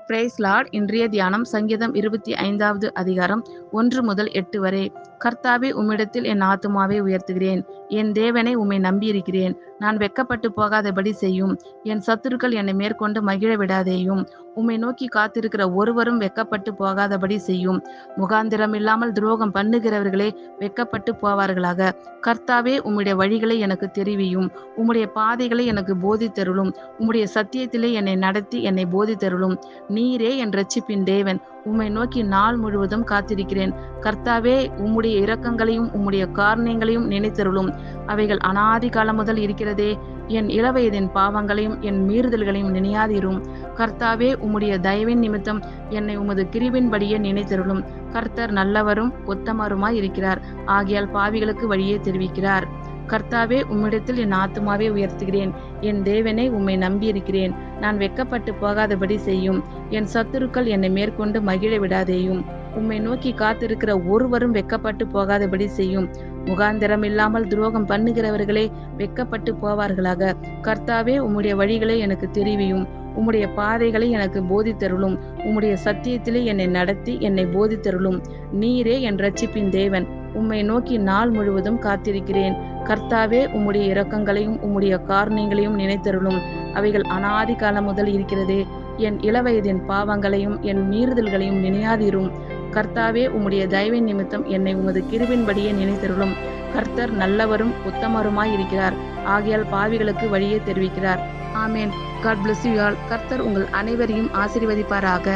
Price Lord. இன்றைய தியானம் சங்கீதம் 25வது அதிகாரம் 1 முதல் 8 வரை. கர்த்தாவே, உம்மிடத்தில் என் ஆத்துமாவை உயர்த்துகிறேன். என் தேவனை உம்மை நம்பியிருக்கிறேன். நான் வெட்கப்பட்டு போகாதபடி செய்யும். என் சத்துருக்கள் என்னை மேற்கொண்டு மகிழ விடாதேயும். உம்மை நோக்கி காத்திருக்கிற ஒருவரும் வெட்கப்பட்டு போகாதபடி செய்யும். முகாந்திரம் இல்லாமல் துரோகம் பண்ணுகிறவர்களே வெட்கப்பட்டு போவார்களாக. கர்த்தாவே, உம்முடைய வழிகளை எனக்கு தெரிவியும். உம்முடைய பாதைகளை எனக்கு போதித்தருளும். உம்முடைய சத்தியத்திலே என்னை நடத்தி என்னை போதித்தருளும். நீரே என் இரட்சிப்பின் தேவன். உம்மை நோக்கி நாள் முழுவதும் காத்திருக்கிறேன். கர்த்தாவே, உம்முடைய இரக்கங்களையும் உம்முடைய காருண்யங்களையும் நினைத்தருளும். அவைகள் அநாதி காலம் முதல் இருக்கிறதே. என் இளவயதின் பாவங்களையும் என் மீறுதல்களையும் நினையாதிரும். கர்த்தாவே, உம்முடைய தயவின் நிமித்தம் என்னை உமது கிருபையின்படியே நினைத்தருளும். கர்த்தர் நல்லவரும் உத்தமருமாய் இருக்கிறார். ஆகையால் பாவிகளுக்கு வழியே தெரிவிக்கிறார். கர்த்தாவே, உம்மிடத்தில் என் ஆத்துமாவை உயர்த்துகிறேன். என் தேவனை உம்மை நம்பியிருக்கிறேன். நான் வெட்கப்பட்டு போகாதபடி செய்யும். என் சத்துருக்கள் என்னை மேற்கொண்டு மகிழ விடாதேயும். உம்மை நோக்கி காத்திருக்கிற ஒருவரும் வெட்கப்பட்டு போகாதபடி செய்யும். முகாந்திரம் இல்லாமல் துரோகம் பண்ணுகிறவர்களே வெட்கப்பட்டு போவார்களாக. கர்த்தாவே, உம்முடைய வழிகளை எனக்கு தெரிவியும். உம்முடைய பாதைகளை எனக்கு போதித்தருளும். உம்முடைய சத்தியத்திலே என்னை நடத்தி என்னை போதித்தருளும். நீரே என் இரட்சிப்பின் தேவன். உம்மை நோக்கி நாள் முழுவதும் காத்திருக்கிறேன். கர்த்தாவே, உம்முடைய இரக்கங்களையும் உம்முடைய காருண்யங்களையும் நினைத்தருளும். அவைகள் அநாதி காலம் முதல் இருக்கிறதே. என் இளவயதின் பாவங்களையும் என் மீறுதல்களையும் நினையாதிரும். கர்த்தாவே, உம்முடைய தயவின் நிமித்தம் என்னை உமது கிருபையின்படியே நினைத்தருளும். கர்த்தர் நல்லவரும் உத்தமருமாய் இருக்கிறார். ஆகையால் பாவிகளுக்கு வழியே தெரிவிக்கிறார். ஆமேன். God bless you all. கர்த்தர் உங்கள் அனைவரையும் ஆசீர்வதிப்பாராக.